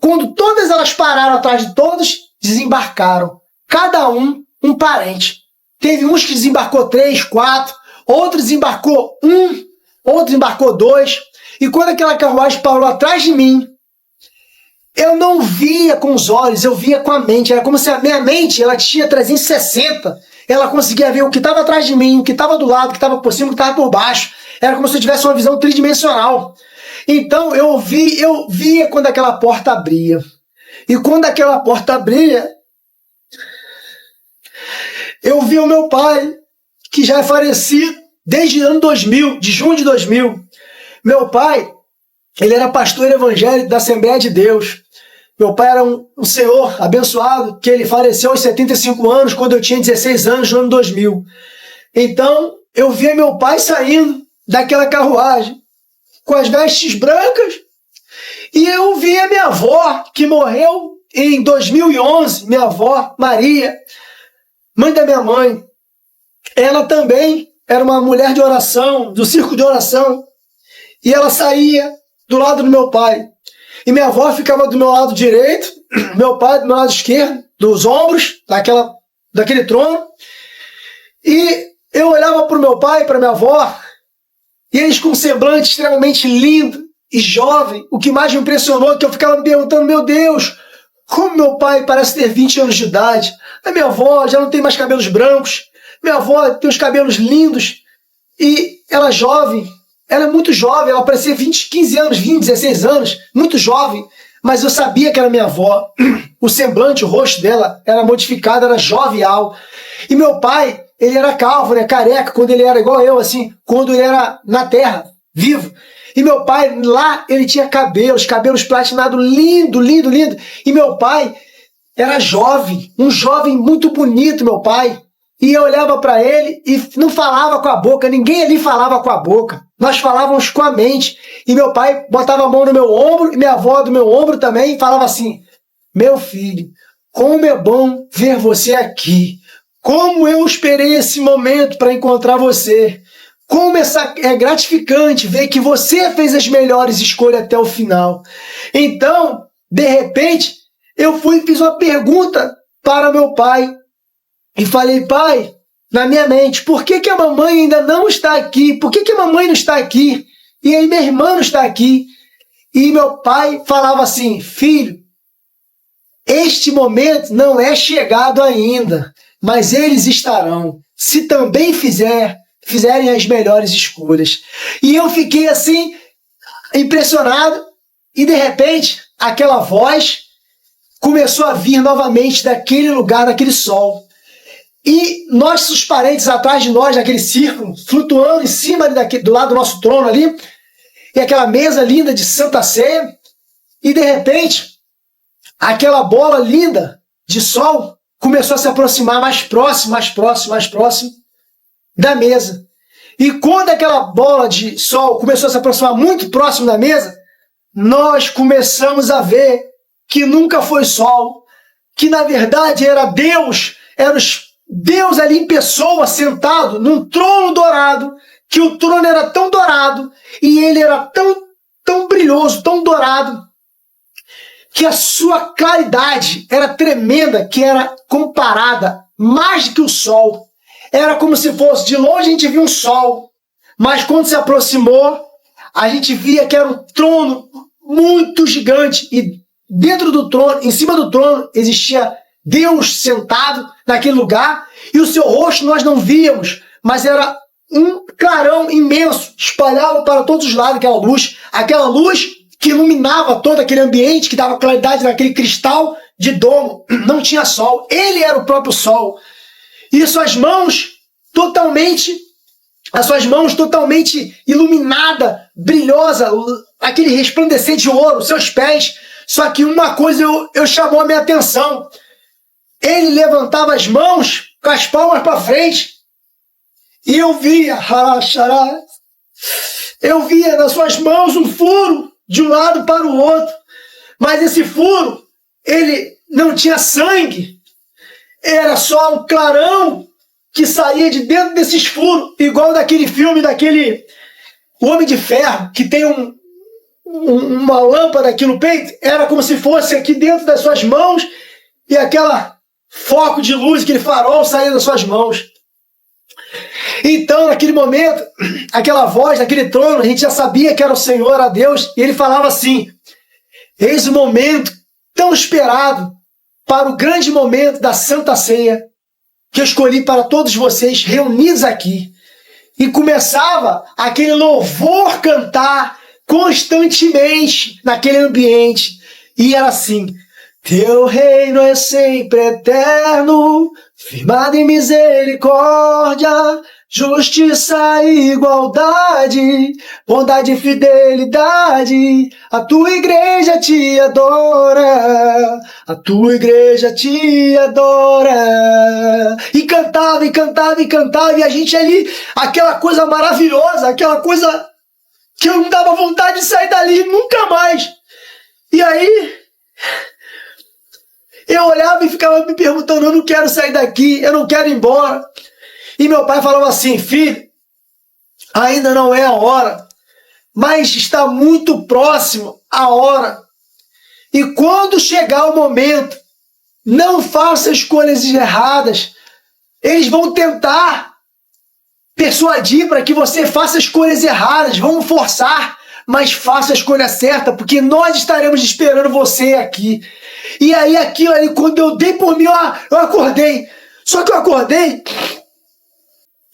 quando todas elas pararam atrás de todos, desembarcaram. Cada um parente. Teve uns que desembarcou 3, 4, outro desembarcou 1, outro desembarcou 2. E quando aquela carruagem parou atrás de mim, eu não via com os olhos, eu via com a mente. Era como se a minha mente ela tinha 360. Ela conseguia ver o que estava atrás de mim, o que estava do lado, o que estava por cima, o que estava por baixo. Era como se eu tivesse uma visão tridimensional. Então eu via quando aquela porta abria. E quando aquela porta abria, eu vi o meu pai, que já é falecido desde o ano 2000, de junho de 2000. Meu pai, ele era pastor evangélico da Assembleia de Deus. Meu pai era um senhor abençoado, que ele faleceu aos 75 anos, quando eu tinha 16 anos, no ano 2000. Então, eu via meu pai saindo daquela carruagem, com as vestes brancas, e eu via minha avó, que morreu em 2011, minha avó, Maria, mãe da minha mãe. Ela também era uma mulher de oração, do círculo de oração, e ela saía do lado do meu pai. E minha avó ficava do meu lado direito, meu pai do meu lado esquerdo, dos ombros, daquele trono. E eu olhava para o meu pai e para minha avó, e eles com um semblante extremamente lindo e jovem. O que mais me impressionou é que eu ficava me perguntando, meu Deus, como meu pai parece ter 20 anos de idade. A minha avó já não tem mais cabelos brancos. Minha avó tem os cabelos lindos. E ela jovem, ela é muito jovem, ela parecia 15 anos, 20, 16 anos, muito jovem. Mas eu sabia que era minha avó. O semblante, o rosto dela era modificado, era jovial. E meu pai, ele era calvo, né, careca, quando ele era igual eu, assim, quando ele era na terra, vivo. E meu pai, lá, ele tinha cabelos platinados, lindo, lindo, lindo. E meu pai era jovem, um jovem muito bonito, meu pai. E eu olhava para ele e não falava com a boca, ninguém ali falava com a boca. Nós falávamos com a mente. E meu pai botava a mão no meu ombro, e minha avó do meu ombro também, e falava assim, meu filho, como é bom ver você aqui. Como eu esperei esse momento para encontrar você. Como é gratificante ver que você fez as melhores escolhas até o final. Então, de repente, eu fui e fiz uma pergunta para meu pai. E falei, pai, na minha mente, por que a mamãe ainda não está aqui? Por que a mamãe não está aqui? E aí minha irmã não está aqui? E meu pai falava assim, filho, este momento não é chegado ainda, mas eles estarão, se também fizerem as melhores escolhas. E eu fiquei assim, impressionado, e de repente, aquela voz começou a vir novamente daquele lugar, daquele sol. E nossos parentes atrás de nós, naquele círculo, flutuando em cima do lado do nosso trono ali, e aquela mesa linda de Santa Ceia, e de repente, aquela bola linda de sol começou a se aproximar mais próximo, mais próximo, mais próximo da mesa. E quando aquela bola de sol começou a se aproximar muito próximo da mesa, nós começamos a ver que nunca foi sol, que na verdade era Deus, Deus ali em pessoa, sentado num trono dourado, que o trono era tão dourado, e ele era tão brilhoso, tão dourado, que a sua claridade era tremenda, que era comparada mais do que o sol. Era como se fosse, de longe a gente via um sol, mas quando se aproximou, a gente via que era um trono muito gigante, e dentro do trono, em cima do trono, existia Deus sentado naquele lugar, e o seu rosto nós não víamos, mas era um clarão imenso, espalhado para todos os lados aquela luz que iluminava todo aquele ambiente, que dava claridade naquele cristal de domo. Não tinha sol, ele era o próprio sol. E as suas mãos totalmente iluminada, brilhosa, aquele resplandecente de ouro, seus pés. Só que uma coisa eu chamou a minha atenção. Ele levantava as mãos com as palmas para frente, e eu via nas suas mãos um furo de um lado para o outro. Mas esse furo, ele não tinha sangue. Era só um clarão que saía de dentro desses furos, igual daquele filme, O Homem de Ferro, que tem uma lâmpada aqui no peito. Era como se fosse aqui dentro das suas mãos, e aquela foco de luz, aquele farol saía das suas mãos. Então, naquele momento, aquela voz daquele trono, a gente já sabia que era o Senhor, era Deus, e ele falava assim: eis o momento tão esperado para o grande momento da Santa Ceia, que eu escolhi para todos vocês reunidos aqui. E começava aquele louvor cantar constantemente naquele ambiente. E era assim: teu reino é sempre eterno, firmado em misericórdia, justiça e igualdade, bondade e fidelidade. A tua igreja te adora, a tua igreja te adora. E cantava, e cantava, e cantava, e a gente ali, aquela coisa maravilhosa, aquela coisa que eu não dava vontade de sair dali nunca mais. E aí eu olhava e ficava me perguntando: eu não quero sair daqui, eu não quero ir embora. E meu pai falava assim: filho, ainda não é a hora, mas está muito próximo a hora. E quando chegar o momento, não faça escolhas erradas. Eles vão tentar persuadir para que você faça escolhas erradas, vão forçar, mas faça a escolha certa, porque nós estaremos esperando você aqui. E aí aquilo ali, quando eu dei por mim, eu acordei. Só que eu acordei,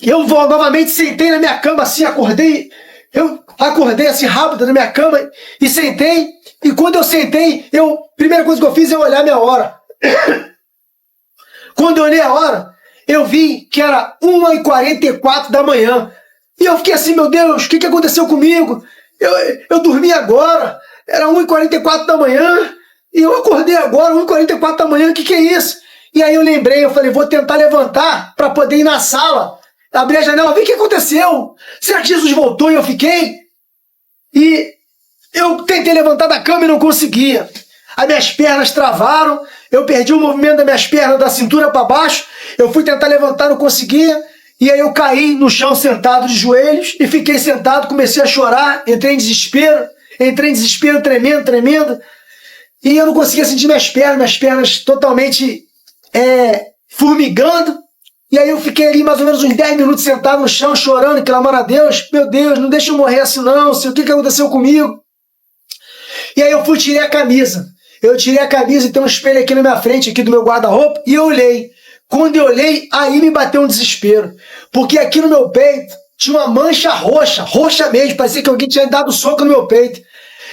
eu novamente sentei na minha cama assim, eu acordei assim rápido na minha cama e sentei. E quando eu sentei, primeira coisa que eu fiz é olhar minha hora. Quando eu olhei a hora, eu vi que era 1h44 da manhã. E eu fiquei assim: meu Deus, o que aconteceu comigo? Eu dormi agora, era 1h44 da manhã, e eu acordei agora, 1h44 da manhã, o que é isso? E aí eu lembrei, eu falei: vou tentar levantar para poder ir na sala, abrir a janela, ver o que aconteceu. Será que Jesus voltou? E eu fiquei. E eu tentei levantar da cama e não conseguia. As minhas pernas travaram, eu perdi o movimento das minhas pernas da cintura para baixo. Eu fui tentar levantar, não conseguia. E aí eu caí no chão sentado de joelhos e fiquei sentado, comecei a chorar, entrei em desespero tremendo. E eu não conseguia sentir minhas pernas totalmente formigando. E aí eu fiquei ali mais ou menos uns 10 minutos sentado no chão, chorando e clamando a Deus: meu Deus, não deixa eu morrer assim não, o que aconteceu comigo? E aí eu tirei a camisa. Eu tirei a camisa e tem um espelho aqui na minha frente, aqui do meu guarda-roupa, e eu olhei. Quando eu olhei, aí me bateu um desespero. Porque aqui no meu peito tinha uma mancha roxa mesmo, parecia que alguém tinha dado soco no meu peito.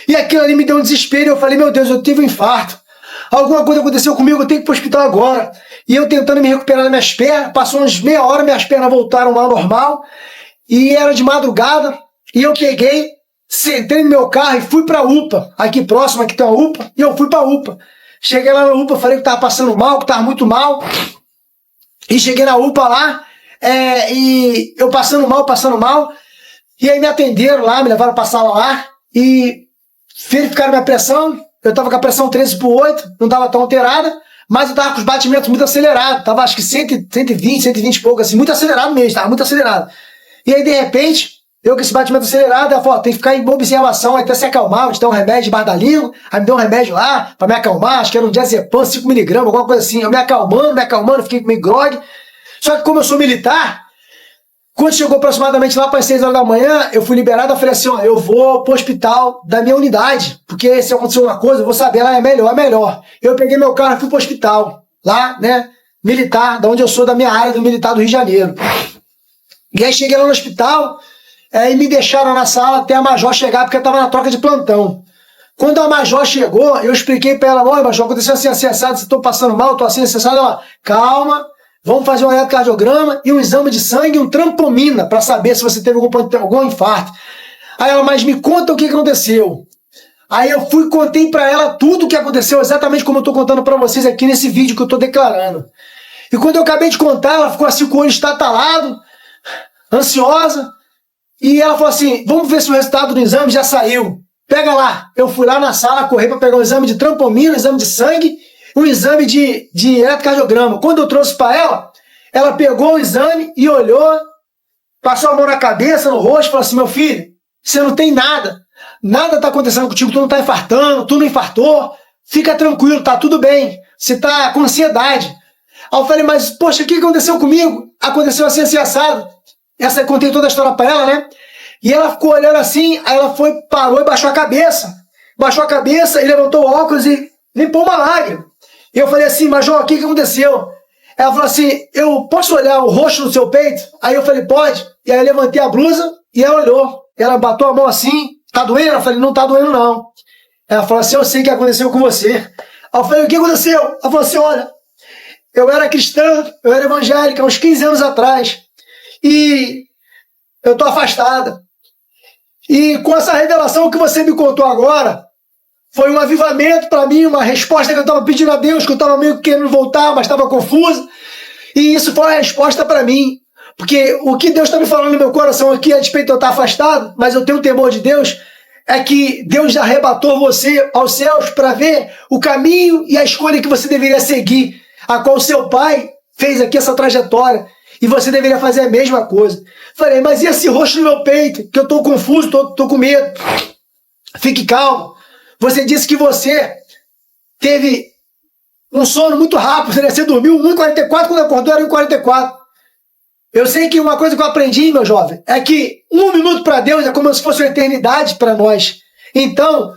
E aquilo ali me deu um desespero e eu falei: meu Deus, eu tive um infarto. Alguma coisa aconteceu comigo, eu tenho que ir para o hospital agora. E eu tentando me recuperar das minhas pernas, passou uns meia hora, minhas pernas voltaram ao normal. E era de madrugada, e eu peguei, sentei no meu carro e fui para a UPA. Aqui próximo, aqui tem uma UPA, e eu fui para a UPA. Cheguei lá na UPA, falei que estava passando mal, que estava muito mal. E cheguei na UPA lá, e eu passando mal. E aí me atenderam lá, me levaram para a sala lá, e verificaram minha pressão. Eu estava com a pressão 13/8, não estava tão alterada, mas eu estava com os batimentos muito acelerados. Estava acho que 120 e pouco, assim, muito acelerado mesmo, estava muito acelerado. E aí, de repente, eu com esse batimento acelerado, ela falou: tem que ficar em observação até se acalmar, vou te dar um remédio debaixo da língua. Aí me deu um remédio lá para me acalmar, acho que era um diazepam, 5mg, alguma coisa assim. Eu me acalmando, fiquei meio grogue. Só que como eu sou militar, Quando chegou aproximadamente lá para as 6 horas da manhã, eu fui liberado, eu falei assim, ó, eu vou pro hospital da minha unidade, porque se acontecer uma coisa, eu vou saber, lá é melhor. Eu peguei meu carro e fui pro hospital, lá, né, militar, da onde eu sou, da minha área do militar do Rio de Janeiro. E aí cheguei lá no hospital, e me deixaram na sala até a major chegar, porque eu estava na troca de plantão. Quando a major chegou, eu expliquei para ela, olha, major, aconteceu assim, assado, estou passando mal, estou assim, assado. Ela, calma, vamos fazer um eletrocardiograma e um exame de sangue e um trampomina para saber se você teve algum infarto. Aí ela, mas me conta o que aconteceu. Aí eu fui e contei para ela tudo o que aconteceu, exatamente como eu estou contando para vocês aqui nesse vídeo que eu estou declarando. E quando eu acabei de contar, ela ficou assim com o olho estatalado, ansiosa, e ela falou assim, vamos ver se o resultado do exame já saiu. Pega lá. Eu fui lá na sala, corri para pegar um exame de trampomina, um exame de sangue, um exame de eletrocardiograma. Quando eu trouxe para ela pegou o exame e olhou, passou a mão na cabeça, no rosto, falou assim, meu filho, você não tem nada. Nada está acontecendo contigo, tu não está infartando, tu não infartou, fica tranquilo, tá tudo bem. Você está com ansiedade. Aí eu falei, mas poxa, o que aconteceu comigo? Aconteceu assim, assado. Essa eu contei toda a história para ela, né? E ela ficou olhando assim, aí ela parou e baixou a cabeça. Baixou a cabeça e levantou o óculos e limpou uma lágrima. E eu falei assim, Major, o que aconteceu? Ela falou assim, eu posso olhar o rosto no seu peito? Aí eu falei, pode. E aí eu levantei a blusa e ela olhou. Ela bateu a mão assim, tá doendo? Eu falei, não tá doendo não. Ela falou assim, eu sei o que aconteceu com você. Aí eu falei, o que aconteceu? Ela falou assim, olha, eu era cristã, eu era evangélica, uns 15 anos atrás. E eu tô afastada. E com essa revelação que você me contou agora, foi um avivamento para mim, uma resposta que eu estava pedindo a Deus, que eu estava meio querendo voltar, mas estava confuso. E isso foi uma resposta para mim. Porque o que Deus está me falando no meu coração aqui, a despeito de eu estar afastado, mas eu tenho temor de Deus, é que Deus já arrebatou você aos céus para ver o caminho e a escolha que você deveria seguir, a qual seu pai fez aqui essa trajetória. E você deveria fazer a mesma coisa. Falei, mas e esse rosto no meu peito? Que eu estou confuso, estou com medo. Fique calmo. Você disse que você teve um sono muito rápido. Você dormiu 1h44, quando acordou era 1h44. Eu sei que uma coisa que eu aprendi, meu jovem, é que 1 minuto para Deus é como se fosse uma eternidade para nós. Então,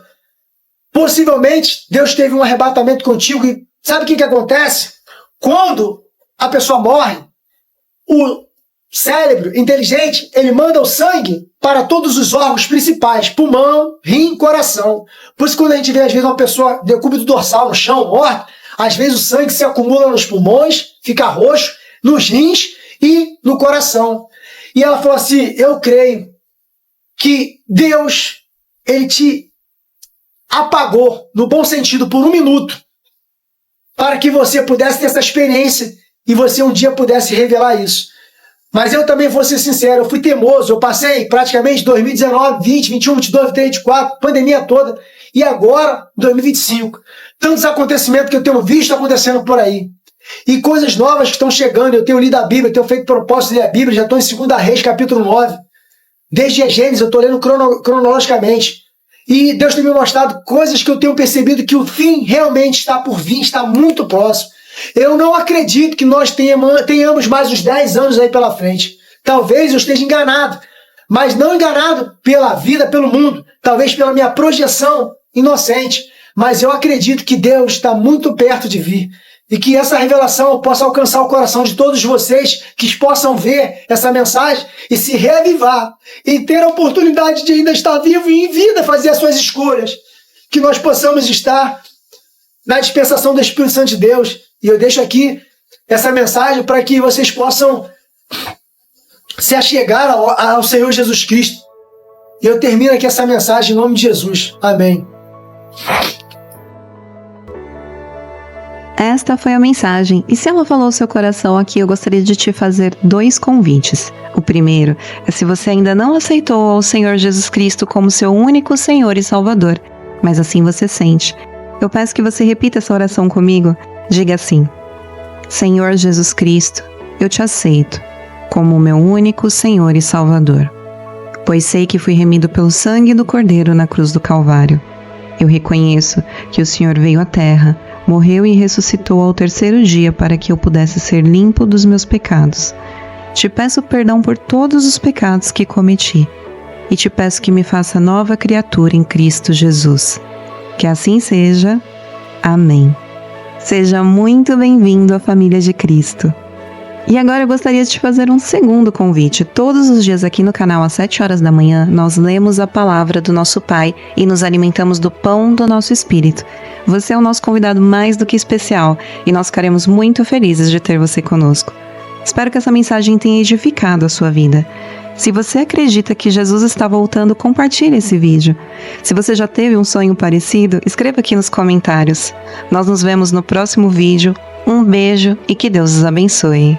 possivelmente, Deus teve um arrebatamento contigo. E sabe o que acontece? Quando a pessoa morre, o cérebro inteligente, ele manda o sangue para todos os órgãos principais, pulmão, rim, coração. Por isso, quando a gente vê, às vezes, uma pessoa decúbito dorsal no chão, morta, às vezes o sangue se acumula nos pulmões, fica roxo, nos rins e no coração. E ela falou assim, eu creio que Deus, ele te apagou, no bom sentido, por 1 minuto, para que você pudesse ter essa experiência e você um dia pudesse revelar isso. Mas eu também vou ser sincero, eu fui teimoso, eu passei praticamente 2019, 20, 21, 22, 23, 24, pandemia toda, e agora, 2025. Tantos acontecimentos que eu tenho visto acontecendo por aí. E coisas novas que estão chegando, eu tenho lido a Bíblia, eu tenho feito propósito de ler a Bíblia, já estou em 2 Reis, capítulo 9. Desde a Gênesis, eu estou lendo cronologicamente. E Deus tem me mostrado coisas que eu tenho percebido que o fim realmente está por vir, está muito próximo. Eu não acredito que nós tenhamos mais uns 10 anos aí pela frente. Talvez eu esteja enganado, mas não enganado pela vida, pelo mundo, talvez pela minha projeção inocente. Mas eu acredito que Deus está muito perto de vir e que essa revelação possa alcançar o coração de todos vocês, que possam ver essa mensagem e se reavivar e ter a oportunidade de ainda estar vivo e em vida fazer as suas escolhas. Que nós possamos estar na dispensação do Espírito Santo de Deus. E eu deixo aqui essa mensagem para que vocês possam se achegar ao Senhor Jesus Cristo. E eu termino aqui essa mensagem em nome de Jesus. Amém. Esta foi a mensagem, e se ela falou ao seu coração aqui, eu gostaria de te fazer 2 convites. O primeiro é se você ainda não aceitou ao Senhor Jesus Cristo como seu único Senhor e Salvador, mas assim você sente. Eu peço que você repita essa oração comigo. Diga assim: Senhor Jesus Cristo, eu te aceito como o meu único Senhor e Salvador, pois sei que fui remido pelo sangue do Cordeiro na cruz do Calvário. Eu reconheço que o Senhor veio à terra, morreu e ressuscitou ao 3º dia para que eu pudesse ser limpo dos meus pecados. Te peço perdão por todos os pecados que cometi e te peço que me faça nova criatura em Cristo Jesus. Que assim seja. Amém. Seja muito bem-vindo à família de Cristo. E agora eu gostaria de te fazer um segundo convite. Todos os dias aqui no canal, às 7 horas da manhã, nós lemos a palavra do nosso Pai e nos alimentamos do pão do nosso Espírito. Você é o nosso convidado mais do que especial e nós ficaremos muito felizes de ter você conosco. Espero que essa mensagem tenha edificado a sua vida. Se você acredita que Jesus está voltando, compartilhe esse vídeo. Se você já teve um sonho parecido, escreva aqui nos comentários. Nós nos vemos no próximo vídeo. Um beijo e que Deus os abençoe.